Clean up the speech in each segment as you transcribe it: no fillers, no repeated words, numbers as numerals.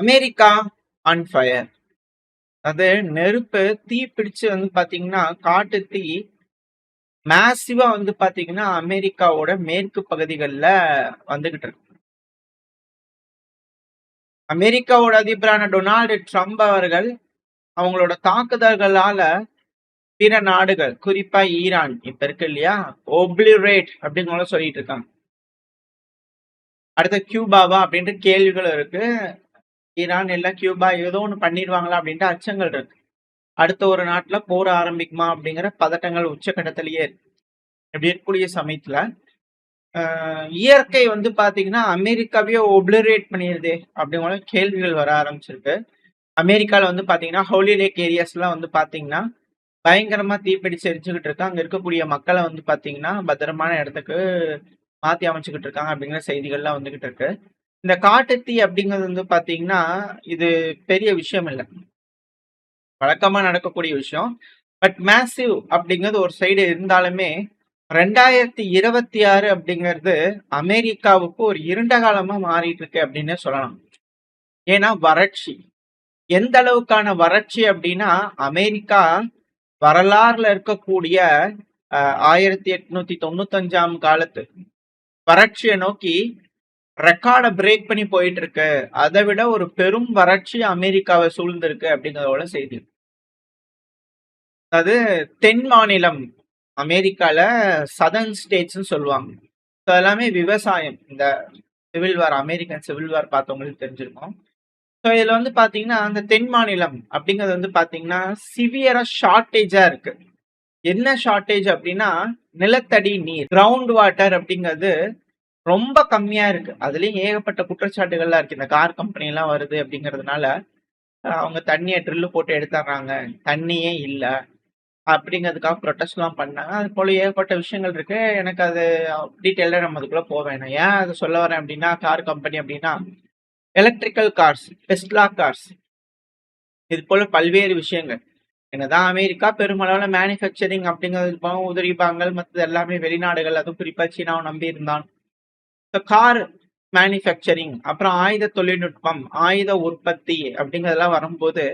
America on fire. அது நெருப்பு தீ பிடிச்சு வந்து பாத்தீங்கன்னா காட்டு தீ மேசிவா வந்து பாத்தீங்கன்னா அமெரிக்காவோட மேற்கு பகுதிகளில் வந்துகிட்டு இருக்கு. அமெரிக்காவோட அதிபரான டொனால்டு ட்ரம்ப் அவர்கள் அவங்களோட தாக்குதல்களால பிற நாடுகள் குறிப்பா ஈரான் இப்ப இருக்கு இல்லையா, ஒப்ளிரேட் அப்படிங்கிற சொல்லிட்டு இருக்காங்க. அடுத்த கியூபாவா அப்படின்ற கேள்விகள் இருக்கு. ஈரான் எல்லாம் கியூபா ஏதோ ஒன்று பண்ணிடுவாங்களா அப்படின்ற அச்சங்கள் இருக்கு. அடுத்த ஒரு நாட்டுல போர் ஆரம்பிக்குமா அப்படிங்கிற பதட்டங்கள் உச்சக்கட்டத்திலேயே இருக்கு. இப்படி இருக்கக்கூடிய சமயத்துல இயற்கை வந்து பாத்தீங்கன்னா அமெரிக்காவையே ஒப்ளரேட் பண்ணிடுது அப்படிங்கிற கேள்விகள் வர ஆரம்பிச்சிருக்கு. அமெரிக்கால வந்து பாத்தீங்கன்னா ஹோலி லேக் ஏரியாஸ் எல்லாம் வந்து பாத்தீங்கன்னா பயங்கரமா தீப்பிடிச்சு எரிச்சுக்கிட்டு இருக்கு. அங்க இருக்கக்கூடிய மக்களை வந்து பாத்தீங்கன்னா பத்திரமான இடத்துக்கு மாத்தி அமைச்சுக்கிட்டு இருக்காங்க அப்படிங்கிற செய்திகள்லாம் வந்துகிட்டு இருக்கு. இந்த காட்டுத்தீ அப்படிங்கிறது வந்து பாத்தீங்கன்னா இது பெரிய விஷயம் இல்லை, வழக்கமா நடக்கக்கூடிய விஷயம். பட் மேசிவ் அப்படிங்கிறது ஒரு சைடு இருந்தாலுமே 2026 அப்படிங்கிறது அமெரிக்காவுக்கு ஒரு இருண்ட காலமா மாறிட்டு இருக்கு அப்படின்னு சொல்லலாம். ஏன்னா வறட்சி எந்த அளவுக்கான வறட்சி அப்படின்னா அமெரிக்கா வரலாறுல இருக்கக்கூடிய 1895 காலத்து வறட்சியை நோக்கி ரெக்கார்டை பிரேக் பண்ணி போயிட்டு இருக்கு. அதை விட ஒரு பெரும் வறட்சி அமெரிக்காவை சூழ்ந்திருக்கு அப்படிங்கிறதோட செய்தி. அது தென் மாநிலம் அமெரிக்கால சதர்ன் ஸ்டேட்ஸ்ன்னு சொல்லுவாங்க. எல்லாமே விவசாயம். இந்த civil war, American civil war பார்த்தவங்களுக்கு தெரிஞ்சிருக்கும். ஸோ இதுல வந்து பாத்தீங்கன்னா அந்த தென் மாநிலம் அப்படிங்கிறது வந்து பாத்தீங்கன்னா சிவியரா ஷார்டேஜா இருக்கு. என்ன ஷார்டேஜ் அப்படின்னா நிலத்தடி நீர், கிரவுண்ட் வாட்டர் அப்படிங்கிறது ரொம்ப கம்மியா இருக்கு. அதுலயும் ஏகப்பட்ட குற்றச்சாட்டுகள்லாம் இருக்கு. இந்த கார் கம்பெனி எல்லாம் வருது அப்படிங்கிறதுனால அவங்க தண்ணியை ட்ரில்லு போட்டு எடுத்துடுறாங்க, தண்ணியே இல்லை அப்படிங்கிறதுக்காக ப்ரொட்டஸ்ட் எல்லாம் பண்ணாங்க. அது போல ஏகப்பட்ட விஷயங்கள் இருக்கு. எனக்கு அது டீட்டெயிலாக நம்ம அதுக்குள்ள போக வேணாம். ஏன் அதை சொல்ல வரேன் அப்படின்னா கார் கம்பெனி அப்படின்னா எலக்ட்ரிக்கல் கார்ஸ், டெஸ்லா கார்ஸ், இது போல பல்வேறு விஷயங்கள். என்னதான் அமெரிக்கா பெருமளவுல மேனுஃபேக்சரிங் அப்படிங்கிறது உதிரி பாகங்கள் மற்றது எல்லாமே வெளிநாடுகள், அதுவும் குறிப்பா சீனாவை நம்பி இருந்தான். கார் மேனுஃபேக்சரிங், அப்புறம் ஆயுத தொழில்நுட்பம், ஆயுத உற்பத்தி அப்படிங்கிறதெல்லாம் வரும்போது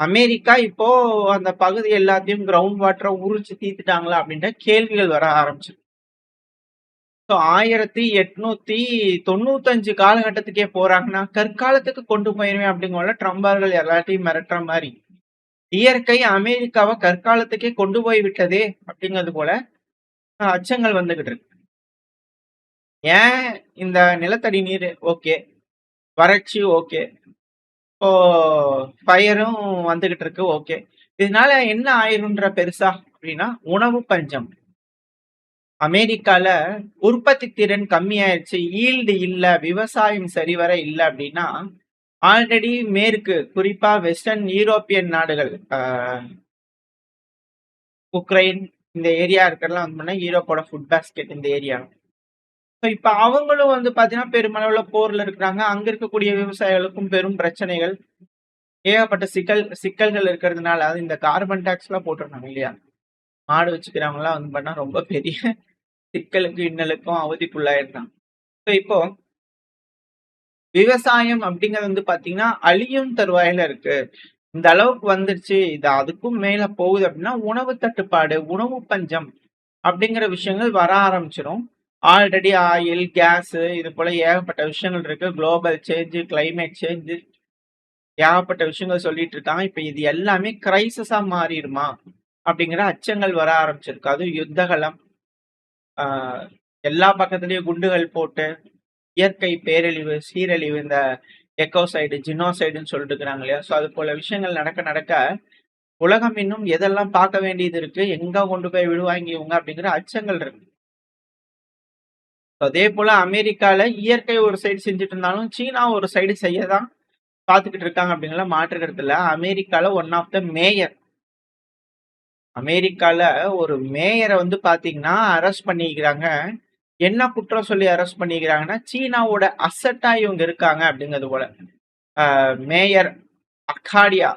அமெரிக்கா இப்போ அந்த பகுதி எல்லாத்தையும் கிரவுண்ட் வாட்டரை உறிச்சு தீர்த்துட்டாங்களா அப்படின்ற கேள்விகள் வர ஆரம்பிச்சு. 1895 காலகட்டத்துக்கே போறாங்கன்னா கற்காலத்துக்கு கொண்டு போயிருவேன் அப்படிங்கிற ட்ரம்ப் அவர்கள் எல்லாத்தையும் மிரட்டுற மாதிரி இயற்கை அமெரிக்காவை கற்காலத்துக்கே கொண்டு போய் விட்டதே அப்படிங்கிறது போல அச்சங்கள் வந்துகிட்டு இருக்கு. ஏன் இந்த நிலத்தடி நீர் ஓகே, வறட்சி ஓகே, இப்போ ஃபயரும் வந்துகிட்டு இருக்கு ஓகே, இதனால என்ன ஆயிரும்ன்ற பெருசா அப்படின்னா உணவு பஞ்சம். அமெரிக்கால உற்பத்தி திறன் கம்மியாயிருச்சு, ஈல்டு இல்ல, விவசாயம் சரிவர இல்லை அப்படின்னா ஆல்ரெடி மேற்கு குறிப்பா வெஸ்டர்ன் யூரோப்பியன் நாடுகள் உக்ரைன் இந்த ஏரியா இருக்கிறதெல்லாம் வந்து யூரோப்போட ஃபுட் பாஸ்கெட் இந்த ஏரியா. இப்ப அவங்களும் வந்து பாத்தீங்கன்னா பெருமளவுல போர்ல இருக்கிறாங்க. அங்க இருக்கக்கூடிய விவசாயிகளுக்கும் பெரும் பிரச்சனைகள், ஏகப்பட்ட சிக்கல்கள் இருக்கிறதுனால அது இந்த கார்பன் டாக்ஸ் எல்லாம் போட்டிருந்தாங்க இல்லையா, மாடு வச்சுக்கிறவங்க எல்லாம் வந்து பண்ணா ரொம்ப பெரிய சிக்கலுக்கு இன்னலுக்கும் அவதிக்குள்ளாயிருந்தாங்க. இப்போ விவசாயம் அப்படிங்கிறது வந்து பாத்தீங்கன்னா அழியும் தருவாயில இருக்கு. இந்த அளவுக்கு வந்துருச்சு, இது அதுக்கும் மேல போகுது அப்படின்னா உணவு தட்டுப்பாடு, உணவு பஞ்சம் அப்படிங்கிற விஷயங்கள் வர ஆரம்பிச்சிடும். ஆல்ரெடி ஆயில், கேஸ் இது போல ஏகப்பட்ட விஷயங்கள் இருக்கு. குளோபல் சேஞ்சு, கிளைமேட் சேஞ்சு, ஏகப்பட்ட விஷயங்கள் சொல்லிட்டு இருக்காங்க. இப்ப இது எல்லாமே கிரைசிஸா மாறிடுமா அப்படிங்கிற அச்சங்கள் வர ஆரம்பிச்சிருக்கு. அதுவும் யுத்தகலம், எல்லா பக்கத்துலயும் குண்டுகள் போட்டு இயற்கை பேரழிவு, சீரழிவு, இந்த எக்கோசைடு, ஜினோசைடுன்னு சொல்லிட்டு இருக்கிறாங்க இல்லையா. ஸோ அது போல விஷயங்கள் நடக்க நடக்க உலகம் இன்னும் எதெல்லாம் பார்க்க வேண்டியது இருக்கு, எங்க கொண்டு போய் விழுவாங்க இவங்க அப்படிங்கிற அச்சங்கள் இருக்கு. அதே போல அமெரிக்கால இயற்கை ஒரு சைடு செஞ்சுட்டு இருந்தாலும் சீனா ஒரு சைடு செய்யதான் பார்த்துக்கிட்டு இருக்காங்க அப்படிங்கிற மாற்றுக்கிறது இல்ல. அமெரிக்கால ஒன் ஆஃப் த மேயர், அமெரிக்கால ஒரு மேயரை வந்து பாத்தீங்கன்னா அரெஸ்ட் பண்ணிக்கிறாங்க. என்ன குற்றம் சொல்லி அரெஸ்ட் பண்ணிக்கிறாங்கன்னா சீனாவோட அசட்டா இவங்க இருக்காங்க அப்படிங்கிறது போல. மேயர் அர்காடியா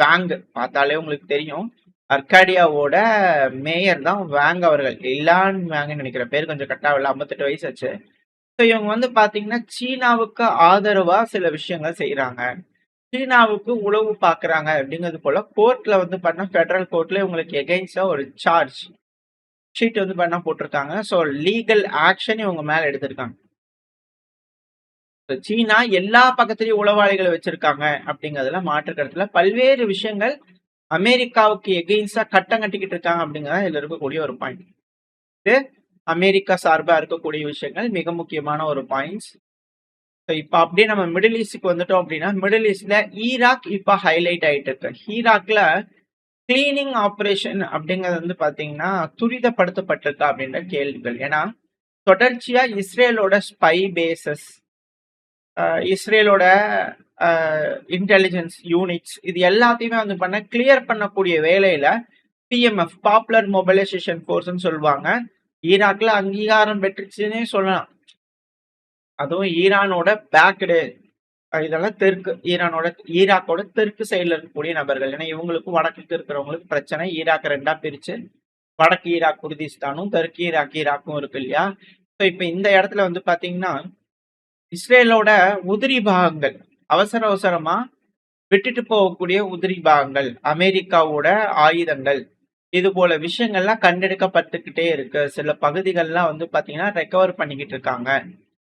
வாங், பார்த்தாலே உங்களுக்கு தெரியும், அர்காடியாவோட மேயர் தான் வாங் அவர்கள். இல்லான் வாங்கன்னு நினைக்கிற பேர் கொஞ்சம் கட்டாவில்ல, 58 வயசு ஆச்சு. ஸோ இவங்க வந்து பார்த்தீங்கன்னா, சீனாவுக்கு ஆதரவா சில விஷயங்கள் செய்றாங்க. சீனாவுக்கு உளவு பார்க்குறாங்க அப்படிங்கிறது போல கோர்ட்ல வந்து பார்த்தீங்கன்னா, ஃபெடரல் கோர்ட்ல இவங்களுக்கு எகெயின்ஸ்டா ஒரு சார்ஜ் ஷீட் வந்து பார்த்தீங்கன்னா போட்டிருக்காங்க. ஸோ லீகல் ஆக்ஷன் இவங்க மேல எடுத்திருக்காங்க. சீனா எல்லா பக்கத்துலயும் உளவாளிகள வச்சிருக்காங்க அப்படிங்கிறதுல மாற்று கருத்துல பல்வேறு விஷயங்கள் அமெரிக்காவுக்கு எகெயின்ஸ்டா கட்டம் கட்டிக்கிட்டு இருக்காங்க அப்படிங்கிறது இதுல இருக்கக்கூடிய ஒரு பாயிண்ட். இது அமெரிக்கா சார்பா இருக்கக்கூடிய விஷயங்கள் மிக முக்கியமான ஒரு பாயிண்ட்ஸ். இப்ப அப்படியே நம்ம மிடில் ஈஸ்டுக்கு வந்துட்டோம் அப்படின்னா, மிடில் ஈஸ்ட்ல ஈராக் இப்ப ஹைலைட் ஆயிட்டு இருக்கு. ஈராக்ல கிளீனிங் ஆபரேஷன் அப்படிங்கிறது வந்து பாத்தீங்கன்னா துரிதப்படுத்தப்பட்டிருக்கா அப்படின்ற கேள்விகள். ஏன்னா தொடர்ச்சியா இஸ்ரேலோட ஸ்பை பேசஸ், இஸ்ரேலோட இன்டெலிஜென்ஸ் யூனிட்ஸ் இது எல்லாத்தையுமே வந்து பண்ண கிளியர் பண்ணக்கூடிய வேலையில பிஎம்எஃப் பாப்புலர் மொபிலைசேஷன் ஃபோர்ஸ்ன்னு சொல்லுவாங்க. ஈராக்ல அங்கீகாரம் பெற்றுச்சுன்னே சொல்லலாம். அதுவும் ஈரானோட பேக்டு இதெல்லாம் தெற்கு ஈராக்கோட தெற்கு சைடுல இருக்கக்கூடிய நபர்கள். ஏன்னா இவங்களுக்கும் வடக்குக்கு இருக்கிறவங்களுக்கு பிரச்சனை. ஈராக் ரெண்டா பிரிச்சு வடக்கு ஈராக் குர்திஸ்தானும் தெற்கு ஈராக்கும் இருக்கு இல்லையா? ஸோ இப்ப இந்த இடத்துல வந்து பாத்தீங்கன்னா இஸ்ரேலோட உதிரி பாகங்கள் அவசரமா விட்டுட்டு போகக்கூடிய உதிரி பாகங்கள், அமெரிக்காவோட ஆயுதங்கள், இது போல விஷயங்கள்லாம் கண்டெடுக்கப்பட்டுக்கிட்டே இருக்கு. சில பகுதிகள்லாம் வந்து பாத்தீங்கன்னா ரெக்கவர் பண்ணிக்கிட்டு இருக்காங்க.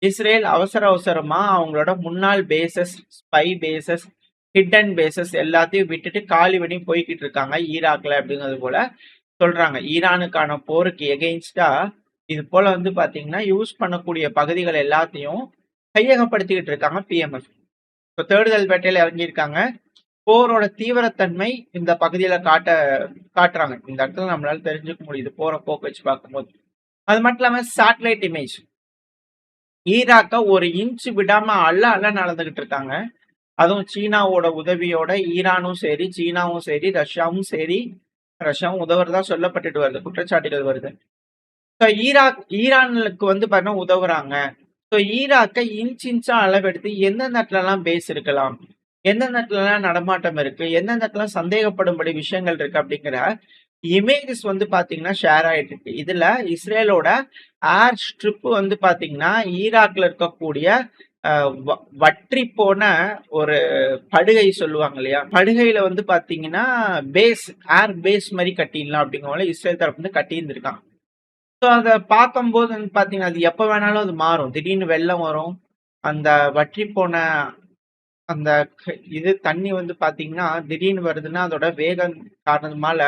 இஸ்ரேல் அவசரமா அவங்களோட முன்னாள் bases, spy bases, hidden bases எல்லாத்தையும் விட்டுட்டு காலி பண்ணி போய்கிட்டு இருக்காங்க ஈராக்ல அப்படிங்கிறது போல சொல்றாங்க. ஈரானுக்கான போருக்கு எகெயின்ஸ்டா இது போல வந்து பாத்தீங்கன்னா யூஸ் பண்ணக்கூடிய பகுதிகள் எல்லாத்தையும் கையகப்படுத்திக்கிட்டு இருக்காங்க பிஎம்எஃப். இப்போ தேடுதல் வேட்டையில இறங்கியிருக்காங்க. போரோட தீவிரத்தன்மை இந்த பகுதியில காட்டுறாங்க. இந்த இடத்துல நம்மளால தெரிஞ்சுக்க முடியுது போற போக்கு வச்சு பார்க்கும்போது. அது மட்டும் இல்லாம சேட்டலைட் இமேஜ் ஈராக்க ஒரு இன்ச் விடாம அள்ள நடந்துகிட்டு இருக்காங்க. அதுவும் சீனாவோட உதவியோட ஈரானும் சரி, சீனாவும் சரி, ரஷ்யாவும் உதவுறதா சொல்லப்பட்டுட்டு வருது. குற்றச்சாட்டுகள் வருது. ஈரானுக்கு வந்து பாத்தீங்கன்னா உதவுறாங்க. ஈராக்கை இன்ச்சா அளவெடுத்து எந்தெந்த இடத்துலலாம் பேஸ் இருக்கலாம், எந்தெந்த இடத்துலலாம் நடமாட்டம் இருக்கு, எந்தெந்த இடத்துல சந்தேகப்படும்படி விஷயங்கள் இருக்கு அப்படிங்கிற இமேஜஸ் வந்து பாத்தீங்கன்னா ஷேர் ஆயிட்டு இருக்கு. இதுல இஸ்ரேலோட ஏர் ஸ்ட்ரிப் வந்து பாத்தீங்கன்னா ஈராக்ல இருக்கக்கூடிய வற்றி போன ஒரு படுகை சொல்லுவாங்க இல்லையா, படுகையில வந்து பாத்தீங்கன்னா ஏர் பேஸ் மாதிரி கட்டிடலாம் அப்படிங்கிற இஸ்ரேல் தரப்பு வந்து கட்டி இருந்திருக்கான். ஸோ அத பார்க்கும்போது வந்து பார்த்தீங்கன்னா, அது எப்ப வேணாலும் அது மாறும். திடீர்னு வெள்ளம் வரும். அந்த வற்றி போன அந்த இது தண்ணி வந்து பார்த்தீங்கன்னா, திடீர்னு வருதுன்னா, அதோட வேகம் காரணமால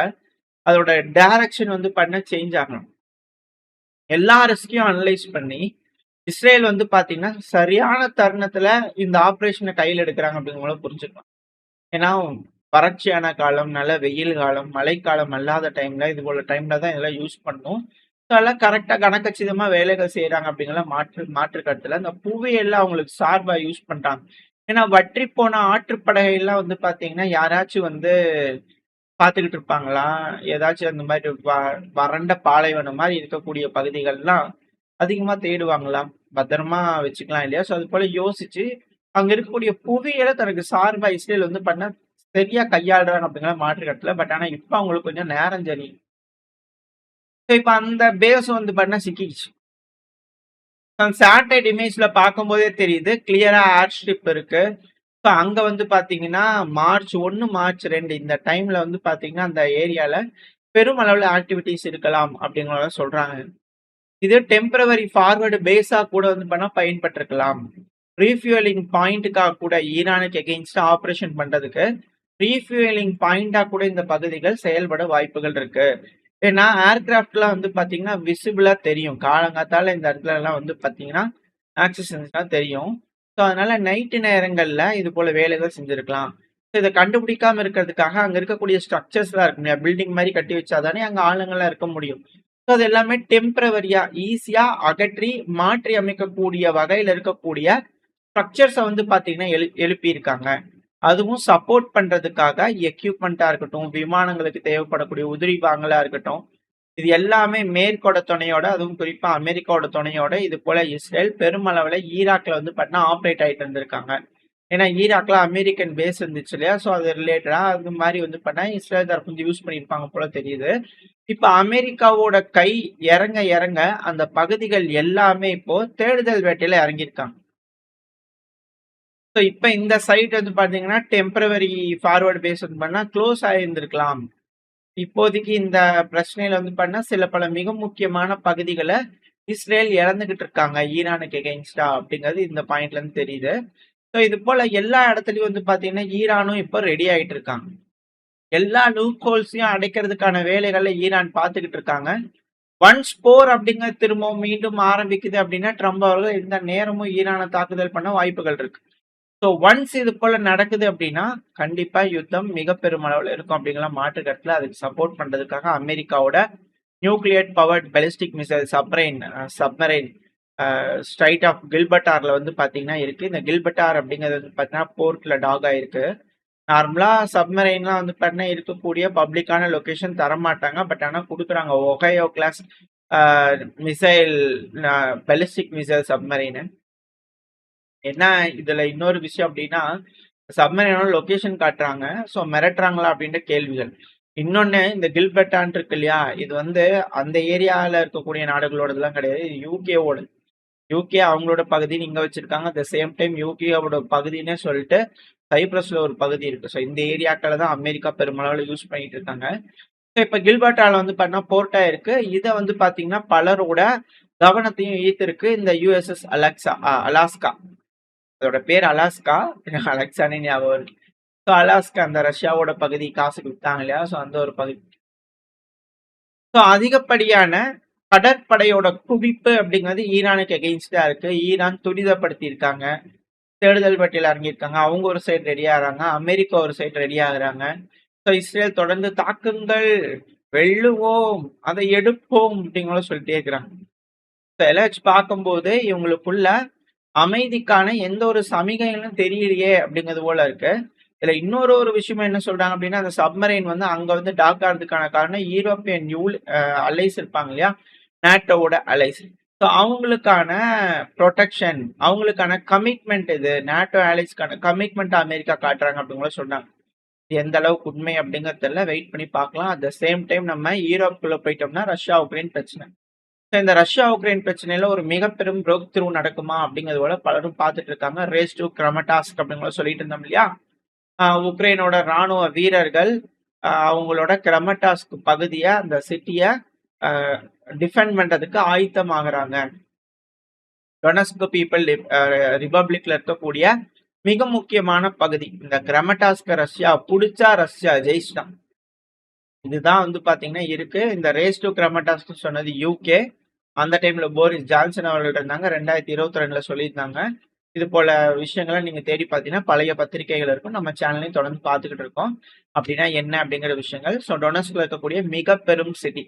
அதோட டைரக்ஷன் வந்து சேஞ்ச் ஆகணும். எல்லா ரிஸ்கையும் அனலைஸ் பண்ணி, இஸ்ரேல் வந்து பார்த்தீங்கன்னா, சரியான தருணத்துல இந்த ஆப்பரேஷன கையில எடுக்குறாங்க அப்படிங்கிறத புரிஞ்சுக்கலாம். ஏன்னா, வறட்சியான காலம், நல்ல வெயில் காலம், மழைக்காலம் அல்லாத டைம்ல இது போல டைம்ல தான் இதெல்லாம் யூஸ் பண்ணணும். அதெல்லாம் கரெக்டா கணக்கச்சிதமா வேலைகள் செய்யறாங்க அப்படிங்கிற மாற்று கருத்துல இந்த புவியியல்ல அவங்களுக்கு சார்பா யூஸ் பண்றாங்க. ஏன்னா வற்றி போன ஆற்றுப்படைகள்லாம் வந்து பாத்தீங்கன்னா யாராச்சும் வந்து பாத்துக்கிட்டு இருப்பாங்களா, ஏதாச்சும் அந்த மாதிரி வறண்ட பாலைவனம் மாதிரி இருக்கக்கூடிய பகுதிகள்லாம் அதிகமா தேடுவாங்களா, பத்திரமா வச்சுக்கலாம் இல்லையா? ஸோ அது போல யோசிச்சு அங்க இருக்கக்கூடிய புவியியலை தனக்கு சார்பா இஸ்ரேல் வந்து பண்ண சரியா கையாளுறாங்க அப்படிங்கிற மாற்று கருத்துல. பட் ஆனா இப்ப அவங்களுக்கு கொஞ்சம் நேரம் சரி. இப்ப அந்த பேஸ் வந்து பாத்தீங்கன்னா சிக்கிடுச்சு. சேட்டலைட் இமேஜ்ல பார்க்கும்போதே தெரியுது கிளியரா ஏர் ஸ்ட்ரிப் இருக்கு. ஸோ அங்க வந்து பாத்தீங்கன்னா மார்ச் 1, மார்ச் 2 இந்த டைம்ல வந்து பாத்தீங்கன்னா அந்த ஏரியால பெரும் அளவுல ஆக்டிவிட்டிஸ் இருக்கலாம் அப்படிங்கிறத சொல்றாங்க. இது டெம்பரவரி ஃபார்வர்டு பேஸா கூட வந்து பண்ணா பயன்பட்டிருக்கலாம். ரீஃபியூலிங் பாயிண்ட்டுக்காக கூட ஈரானுக்கு எகெயின்ஸ்டா ஆபரேஷன் பண்றதுக்கு ரீஃபியூலிங் பாயிண்டா கூட இந்த பகுதிகள் செயல்பட வாய்ப்புகள் இருக்கு. ஏன்னா ஏர்கிராஃப்ட்லாம் வந்து பாத்தீங்கன்னா விசிபிளா தெரியும். காலங்காத்தால இந்த இடத்துல எல்லாம் வந்து பாத்தீங்கன்னா ஆக்சஸ் தெரியும். ஸோ அதனால நைட்டு நேரங்கள்ல இது போல வேலைகள் செஞ்சிருக்கலாம். இதை கண்டுபிடிக்காம இருக்கிறதுக்காக அங்க இருக்கக்கூடிய ஸ்ட்ரக்சர்ஸ் எல்லாம் இருக்கு. பில்டிங் மாதிரி கட்டி வச்சாதானே அங்க ஆளுங்கள்லாம் இருக்க முடியும். ஸோ அது எல்லாமே டெம்பரவரியா ஈஸியா அகற்றி மாற்றி அமைக்கக்கூடிய வகையில இருக்கக்கூடிய ஸ்ட்ரக்சர்ஸை வந்து பாத்தீங்கன்னா எழுப்பி இருக்காங்க. அதுவும் சப்போர்ட் பண்றதுக்காக எக்யூப்மெண்டா இருக்கட்டும், விமானங்களுக்கு தேவைப்படக்கூடிய உதிரி பாகங்களா இருக்கட்டும், இது எல்லாமே மேற்கோட துணையோட, அதுவும் குறிப்பா அமெரிக்காவோட துணையோட இது போல இஸ்ரேல் பெருமளவுல ஈராக்ல வந்து பாத்தீங்கன்னா ஆப்ரேட் ஆயிட்டு இருந்திருக்காங்க. ஏன்னா ஈராக்ல அமெரிக்கன் பேஸ் இருந்துச்சு இல்லையா? ஸோ அது ரிலேட்டடா அது மாரி வந்து பண்ணா இஸ்ரேல் தரப்பு வந்து யூஸ் பண்ணியிருப்பாங்க போல தெரியுது. இப்ப அமெரிக்காவோட கை இறங்க இறங்க அந்த பகுதிகள் எல்லாமே இப்போ தேடுதல் வேட்டையில இறங்கியிருக்காங்க. ஸோ இப்ப இந்த சைட் வந்து பார்த்தீங்கன்னா, டெம்பரவரி ஃபார்வர்ட் பேஸ் வந்து பண்ணா க்ளோஸ் ஆயிருந்திருக்கலாம். இப்போதைக்கு இந்த பிரச்சனையில வந்து பண்ணா சில பல மிக முக்கியமான பகுதிகள இஸ்ரேல் இழந்துகிட்டு இருக்காங்க. ஈரானுக்கு எகெயின்ஸ்டா அப்படிங்கிறது இந்த பாயிண்ட்ல இருந்து தெரியுது. ஸோ இது போல எல்லா இடத்துலயும் வந்து பார்த்தீங்கன்னா, ஈரானும் இப்போ ரெடி ஆயிட்டு இருக்காங்க. எல்லா லூப் ஹோல்ஸையும் அடைக்கிறதுக்கான வேலைகள்ல ஈரான் பார்த்துக்கிட்டு இருக்காங்க. ஒன்ஸ் போர் அப்படிங்கிறது திரும்பவும் மீண்டும் ஆரம்பிக்குது அப்படின்னா, ட்ரம்ப் அவர்கள் எந்த நேரமும் ஈரானை தாக்குதல் பண்ண வாய்ப்புகள் இருக்கு. ஸோ ஒன்ஸ் இது போல நடக்குது அப்படின்னா, கண்டிப்பா யுத்தம் மிக பெருமளவுல இருக்கும் அப்படிங்கிற மாற்று கருத்துல அதுக்கு சப்போர்ட் பண்றதுக்காக அமெரிக்காவோட nuclear powered ballistic missile submarine strait of கில்பர்டார்ல வந்து பாத்தீங்கன்னா இருக்கு. இந்த கில்பர்டார் அப்படிங்கிறது வந்து பாத்தீங்கன்னா போர்ட்ல டாக் ஆயிருக்கு. நார்மலா சப்மரைன்லாம் வந்து பாத்தீங்கன்னா இருக்கக்கூடிய பப்ளிக்கான லொகேஷன் தர மாட்டாங்க. பட் ஆனா குடுக்குறாங்க. Ohio class missile ballistic missile submarine. என்ன இதுல இன்னொரு விஷயம் அப்படின்னா, சப்மரைனோட லொகேஷன் காட்டுறாங்க. ஸோ மிரட்டுறாங்களா அப்படின்ற கேள்விகள். இன்னொன்னு இந்த கில்பர்டான் இருக்கு இல்லையா? இது வந்து அந்த ஏரியால இருக்கக்கூடிய நாடுகளோடதெல்லாம் கிடையாது. இது யூகேவோடது. யூகே அவங்களோட பகுதின்னு இங்க வச்சிருக்காங்க. அட் த சேம் டைம் யூகேவோட பகுதின்னே சொல்லிட்டு சைப்ரஸ்ல ஒரு பகுதி இருக்கு. ஸோ இந்த ஏரியாக்களை தான் அமெரிக்கா பெருமளவுல யூஸ் பண்ணிட்டு இருக்காங்க. ஸோ இப்ப கில்பர்டால வந்து பார்த்தா போர்ட்டா இருக்கு. இதை வந்து பாத்தீங்கன்னா பலரோட கவனத்தையும் ஈர்த்திருக்கு இந்த யுஎஸ்எஸ் அலாஸ்கா. அதோட பேர் அலாஸ்கா. அலெக்சானே ஞாபகம் இருக்கு. ஸோ அலாஸ்கா அந்த ரஷ்யாவோட பகுதி காசுக்கு வித்தாங்க இல்லையா? ஸோ அந்த ஒரு பகுதி. ஸோ அதிகப்படியான கடற்படையோட குவிப்பு அப்படிங்கிறது ஈரானுக்கு எகெயின்ஸ்டா இருக்கு. ஈரான் துரிதப்படுத்தி இருக்காங்க. தேடுதல் பட்டியல் இறங்கியிருக்காங்க. அவங்க ஒரு சைடு ரெடி ஆகுறாங்க. அமெரிக்கா ஒரு சைடு ரெடி ஆகுறாங்க. ஸோ இஸ்ரேல் தொடர்ந்து தாக்குங்கள், வெல்லுவோம், அதை எடுப்போம் அப்படிங்கிற சொல்லிட்டே இருக்கிறாங்க. இதெல்லாம் வச்சு பார்க்கும்போது இவங்களுக்குள்ள அமைதிக்கான எந்த ஒரு சமிகைகளும் தெரியலையே அப்படிங்கிறது போல இருக்கு. இதுல இன்னொரு விஷயம் என்ன சொல்றாங்க அப்படின்னா, அந்த சப்மரைன் வந்து அங்க வந்து டாக் ஆகிறதுக்கான காரணம் யூரோப்பியன் அலைஸ் இருப்பாங்க இல்லையா? நேட்டோவோட அலைஸ். ஸோ அவங்களுக்கான ப்ரொடெக்ஷன், அவங்களுக்கான கமிட்மெண்ட் இது. நேட்டோ அலைஸ்க்கான கமிட்மெண்ட் அமெரிக்கா காட்டுறாங்க அப்படிங்கிற சொன்னாங்க. எந்த அளவுக்கு உண்மை அப்படிங்கிறது தெரியல. வெயிட் பண்ணி பார்க்கலாம். அட் த சேம் டைம் நம்ம யூரோப்புக்குள்ள போயிட்டோம்னா ரஷ்யா உக்ரைன் பிரச்சனை. இந்த ரஷ்யா உக்ரைன் பிரச்சனையில ஒரு மிக பெரும் பிரேக் த்ரூ நடக்குமா அப்படிங்கிறது போல பலரும் பார்த்துட்டு இருக்காங்க. ரேஸ் டு கிரமடாஸ்க் அப்படிங்கிற சொல்லிட்டு இருந்தோம் இல்லையா? உக்ரைனோட ராணுவ வீரர்கள் அவங்களோட கிரமடாஸ்க் பகுதியை அந்த சிட்டியை டிஃபெண்ட் பண்றதுக்கு ஆயத்தமாகறாங்க. டொனஸ்க் பீப்பிள் ரிபப்ளிக்ல இருக்கக்கூடிய மிக முக்கியமான பகுதி. இந்த கிரமடாஸ்க ரஷ்யா புடிச்சா ரஷ்யா ஜெயிச்சிட்டா. இதுதான் வந்து பாத்தீங்கன்னா இருக்கு. இந்த ரேஸ் டு கிரமடாஸ்க் சொன்னது யூகே. அந்த டைம்ல போரிஸ் ஜான்சன் அவர்கள் இருந்தாங்க. 2022ல சொல்லியிருந்தாங்க. இது போல விஷயங்களை நீங்க தேடி பார்த்தீங்கன்னா பழைய பத்திரிகைகள் இருக்கும். நம்ம சேனலையும் தொடர்ந்து பார்த்துக்கிட்டு இருக்கோம். அப்படின்னா என்ன அப்படிங்கிற விஷயங்கள். ஸோ டொனஸ்க்ல இருக்கக்கூடிய மிக பெரும் சிட்டி.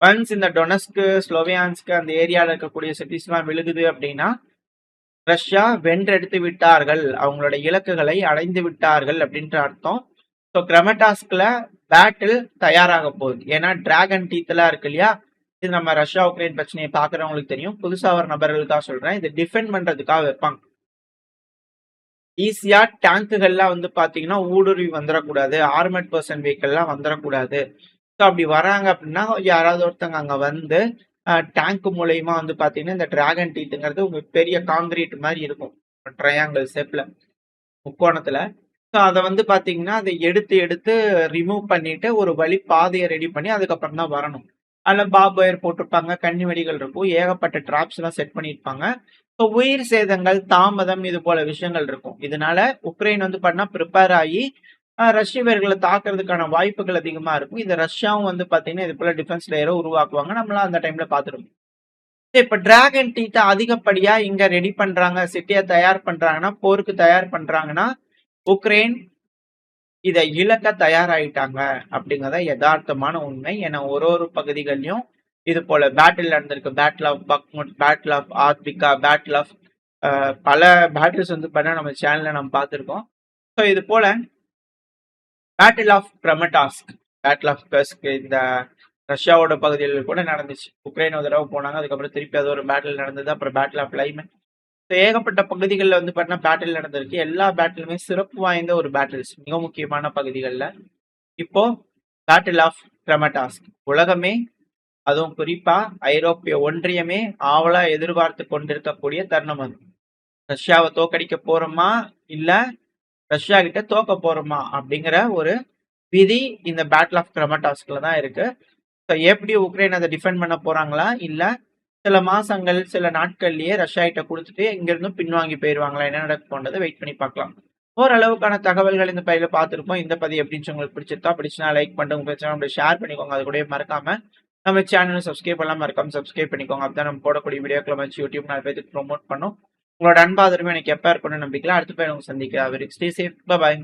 ஒன்ஸ் இந்த டொனஸ்க், ஸ்லோவியான்ஸ்க் அந்த ஏரியாவில் இருக்கக்கூடிய சிட்டிஸ்லாம் விழுகுது அப்படின்னா ரஷ்யா வென்றெடுத்து விட்டார்கள், அவங்களோட இலக்குகளை அடைந்து விட்டார்கள் அப்படின்ற அர்த்தம். ஸோ கிரமடாஸ்க்ல பேட்டில் தயாராக போகுது. ஏன்னா டிராகன் டீத்லாம் இருக்கு இல்லையா? இது நம்ம ரஷ்யா உக்ரைன் பிரச்சனையை பாக்குறவங்களுக்கு தெரியும். புதுசா ஒரு நபர்களுக்காக சொல்றேன். இதை டிஃபெண்ட் பண்றதுக்காக வைப்பாங்க. ஈஸியா டேங்குகள்லாம் வந்து பாத்தீங்கன்னா ஊடுருவி வந்துடக்கூடாது. ஆர்மட் பர்சன் வெஹிக்கல்லாம் வந்துடக்கூடாது. ஸோ அப்படி வராங்க அப்படின்னா யாராவது ஒருத்தங்க அங்க வந்து டேங்க் மூலயமா வந்து பாத்தீங்கன்னா இந்த டிராகன் டீத்துங்கிறது உங்களுக்கு பெரிய காங்கிரீட் மாதிரி இருக்கும். ட்ரையாங்கிள் ஷேப்ல, முக்கோணத்துல. ஸோ அதை வந்து பாத்தீங்கன்னா அதை எடுத்து ரிமூவ் பண்ணிட்டு ஒரு வழி பாதையை ரெடி பண்ணி அதுக்கப்புறம் தான் வரணும். அதில் பாப் ஒயர் போட்டிருப்பாங்க, கண்ணி வெடிகள் இருக்கும், ஏகப்பட்ட டிராப்ஸ் எல்லாம் செட் பண்ணியிருப்பாங்க. ஸோ உயிர் சேதங்கள், தாமதம், இது போல விஷயங்கள் இருக்கும். இதனால உக்ரைன் வந்து பண்ணா ப்ரிப்பேர் ஆகி ரஷ்ய வீரர்களை தாக்குறதுக்கான வாய்ப்புகள் அதிகமா இருக்கும். இந்த ரஷ்யாவும் வந்து பாத்தீங்கன்னா இது போல டிஃபென்ஸ் லேயரை உருவாக்குவாங்க. நம்மளாம் அந்த டைம்ல பாத்துருவோம். இப்ப டிராகன் டீத்தை அதிகப்படியா இங்க ரெடி பண்றாங்க, சிட்டியை தயார் பண்றாங்கன்னா, போருக்கு தயார் பண்றாங்கன்னா உக்ரைன் இதை இழக்க தயாராயிட்டாங்க அப்படிங்கிறத யதார்த்தமான உண்மை. ஏன்னா ஒரு பகுதிகளையும் இது போல பேட்டில் நடந்திருக்கு. Battle of Bakhmut, battle of ஆர்பிகா, பேட்டில் ஆஃப் பல பேட்டில்ஸ் வந்து பண்ண நம்ம சேனல்ல நம்ம பார்த்துருக்கோம். ஸோ இது போல battle of Kramatorsk, battle of Kursk இந்த ரஷ்யாவோட பகுதியில் கூட நடந்துச்சு. உக்ரைன் ஒரு தடவை போனாங்க, அதுக்கப்புறம் திருப்பி அது ஒரு பேட்டில் நடந்தது. அப்புறம் பேட்டில் ஆஃப் லைமன். ஏகப்பட்ட பகுதிகள்ல வந்து பார்த்தீங்கன்னா பேட்டில் நடந்திருக்கு. எல்லா பேட்டிலுமே சிறப்பு வாய்ந்த ஒரு பேட்டில்ஸ். மிக முக்கியமான பகுதிகள்ல. இப்போ பேட்டில் ஆஃப் கிரமடாஸ்க். உலகமே அதுவும் குறிப்பா ஐரோப்பிய ஒன்றியமே ஆவலா எதிர்பார்த்து கொண்டிருக்கக்கூடிய தருணம் அது. ரஷ்யாவை தோக்கடிக்க போறோமா? இல்ல ரஷ்யா கிட்ட தோக்க போறோமா? அப்படிங்கிற ஒரு விதி இந்த பேட்டில் ஆஃப் கிரமடாஸ்க்ல தான் இருக்கு. எப்படி உக்ரைன் அதை டிஃபெண்ட் பண்ண போறாங்களா? இல்ல சில மாசங்கள், சில நாட்கள்லயே ரஷ்யா கிட்ட குடுத்துட்டு இங்கிருந்து பின்வாங்கி போயிருவாங்களா? என்ன நடக்க போன்றத வெயிட் பண்ணி பார்க்கலாம். ஓரளவுக்கான தகவல்கள் இந்த பதிவுல பார்த்திருப்போம். இந்த பதிவு எப்படி இருந்துச்சு உங்களுக்கு பிடிச்சிருக்கா? பிடிச்சுனா லைக் பண்ணிட்டு உங்க ஃப்ரெண்ட்ஸ்க்கு ஷேர் பண்ணிக்கோங்க. அது கூடவே மறக்காம நம்ம சேனலை சப்ஸ்கிரைப் பண்ணாம மறக்காம சப்ஸ்கிரைப் பண்ணிக்கோங்க. அப்பதான் நம்ம போடக்கூடிய வீடியோக்களை வச்சு யூடியூப் 4 பேருக்கு ப்ரோமோட் பண்ணும். உங்களோட அன்பாதரவு எனக்கு எப்ப இருக்கணும்னு நம்பிக்கையில அடுத்த பேர் உங்க சந்திக்கிறேன். Stay safe. பை.